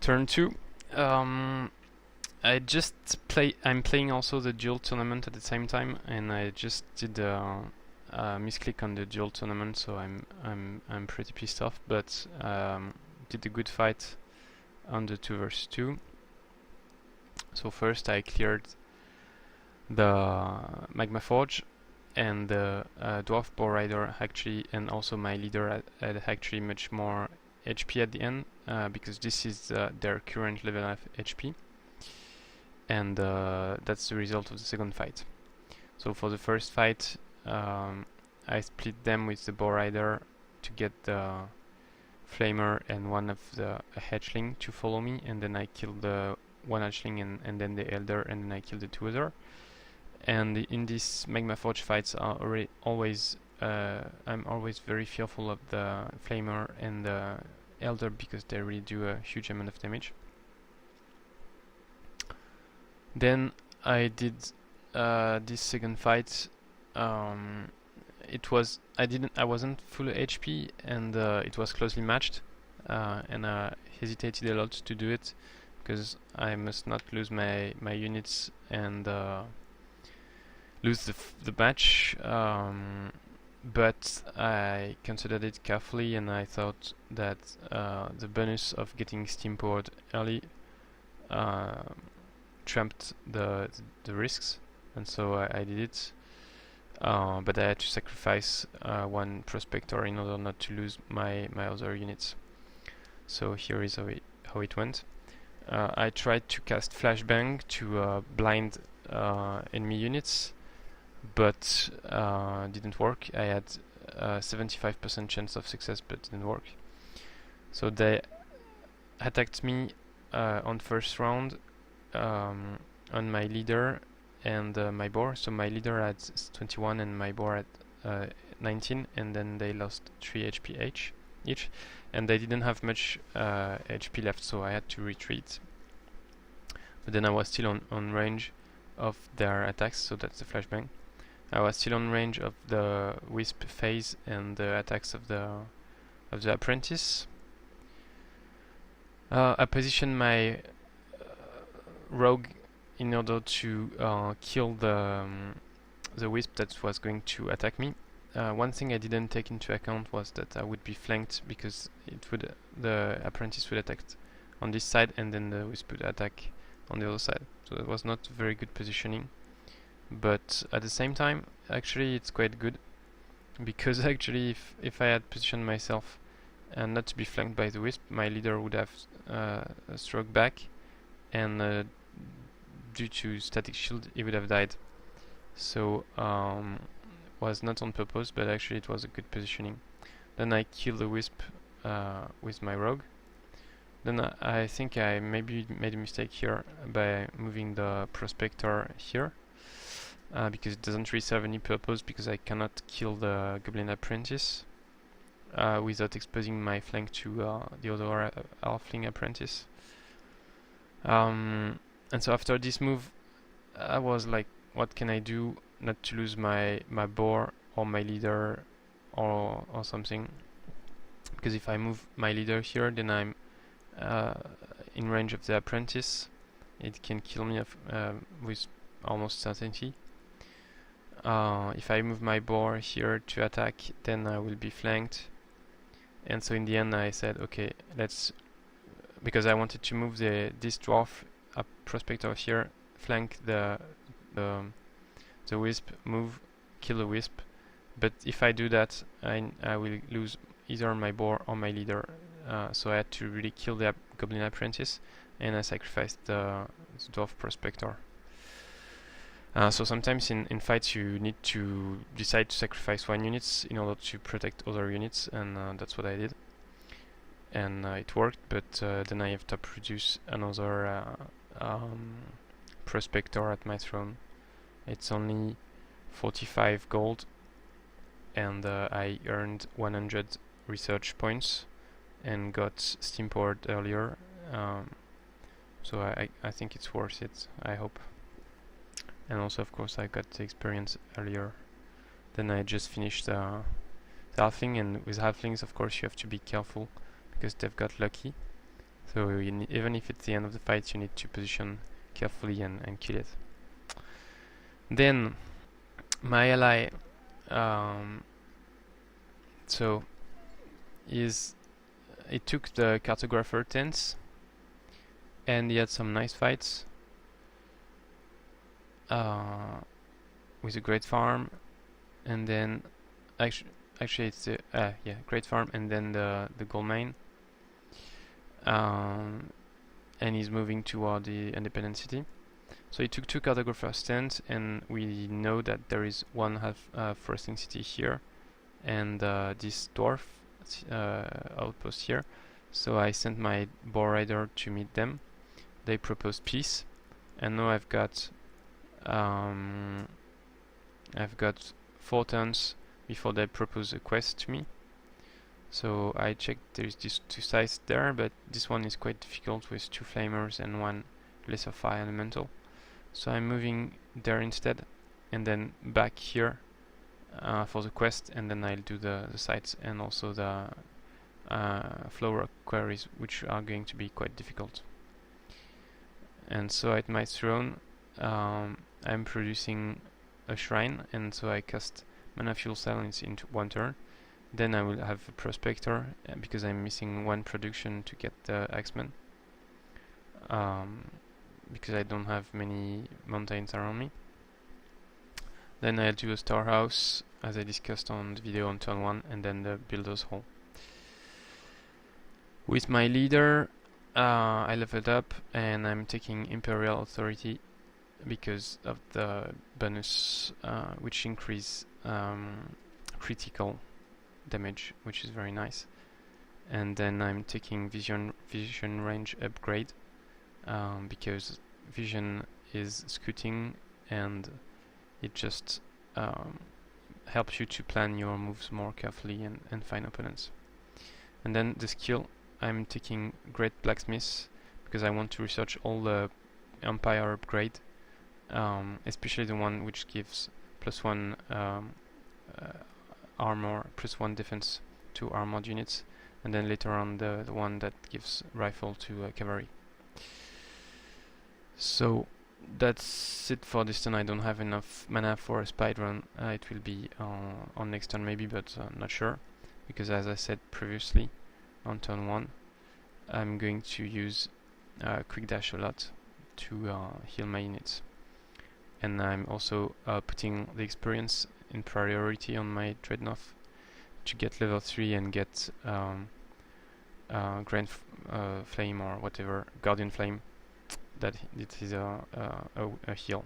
Turn 2. I'm playing also the duel tournament at the same time, and I just did a misclick on the duel tournament, so I'm pretty pissed off. But did a good fight on the 2 vs 2. So first I cleared the Magma Forge, and the Dwarf Boar Rider actually, and also my leader had actually much more HP at the end, because this is their current level of HP, and that's the result of the second fight. So for the first fight, I split them with the Boar Rider to get the Flamer and one of the hatchling to follow me, and then I killed the one hatchling and then the Elder, and then I killed the 2 other. And in these Magma Forge fights, I'm always very fearful of the Flamer and the Elder, because they really do a huge amount of damage. Then I did this second fight. I wasn't full HP, and it was closely matched, and I hesitated a lot to do it because I must not lose my units and lose the match. But I considered it carefully, and I thought that the bonus of getting steam powered early trumped the risks, and so I did it. But I had to sacrifice one Prospector in order not to lose my other units. So here is how it went. I tried to cast Flashbang to blind enemy units, but didn't work. I had 75% chance of success, but didn't work. So they attacked me on first round on my leader and my boar. So my leader had 21 and my boar had 19, and then they lost 3 HP each, and they didn't have much HP left, so I had to retreat. But then I was still on range of their attacks, so that's the flashbang. I was still on range of the wisp phase and the attacks of the apprentice. I positioned my rogue in order to kill the wisp that was going to attack me. One thing I didn't take into account was that I would be flanked, because the apprentice would attack on this side and then the wisp would attack on the other side. So it was not very good positioning. But at the same time, actually it's quite good, because actually if I had positioned myself and not to be flanked by the wisp, my leader would have struck back, and due to static shield he would have died. So was not on purpose, but actually it was a good positioning. Then I killed the wisp with my rogue. Then I think I maybe made a mistake here by moving the Prospector here, because it doesn't really serve any purpose, because I cannot kill the Goblin Apprentice without exposing my flank to the other Halfling Apprentice. And so after this move, I was like, what can I do not to lose my boar or my leader or something? Because if I move my leader here, then I'm in range of the apprentice. It can kill me with almost certainty. If I move my boar here to attack, then I will be flanked. And so in the end I said, okay, because I wanted to move this dwarf Prospector here, flank the wisp, move, kill the wisp. But if I do that, I will lose either my boar or my leader. So I had to really kill the Goblin Apprentice, and I sacrificed the Dwarf Prospector. So sometimes in fights you need to decide to sacrifice one unit in order to protect other units, and that's what I did. And it worked, but then I have to produce another Prospector at my throne. It's only 45 gold, and I earned 100 research points and got steam powered earlier. So I think it's worth it, I hope. And also, of course, I got the experience earlier. Then I just finished the halfling, and with halflings, of course, you have to be careful because they've got lucky. So even if it's the end of the fight, you need to position carefully and kill it. Then my ally, so he took the cartographer tents, and he had some nice fights with a great farm, and then actually it's the great farm, and then the gold mine. And he's moving toward the independent city. So he took 2 cartographer stands, and we know that there is one foresting city here, and this dwarf outpost here. So I sent my boar rider to meet them. They proposed peace, and now I've got 4 turns before they propose a quest to me. So I checked, there is these 2 sites there, but this one is quite difficult with 2 flamers and 1 lesser fire elemental. So I'm moving there instead, and then back here for the quest, and then I'll do the sites and also the flow rock quarries, which are going to be quite difficult. And so at my throne, I'm producing a shrine, and so I cast mana fuel silence into 1 turn. Then I will have a Prospector, because I'm missing 1 production to get the Axeman, because I don't have many mountains around me. Then I'll do a storehouse, as I discussed on the video on turn 1, and then the Builder's Hall. With my leader, I leveled up, and I'm taking Imperial Authority because of the bonus, which increase critical damage, which is very nice. And then I'm taking vision range upgrade, because vision is scooting, and it just helps you to plan your moves more carefully and find opponents. And then the skill, I'm taking Great Blacksmith because I want to research all the Empire upgrade, especially the one which gives +1 armor, +1 defense to armored units, and then later on the one that gives rifle to cavalry. So that's it for this turn. I don't have enough mana for a speedrun. It will be on next turn maybe, but not sure, because as I said previously, on turn 1 I'm going to use quick dash a lot to heal my units, and I'm also putting the experience in priority on my Dreadnought to get level 3 and get Grand Flame or whatever, Guardian Flame, that it is a heal.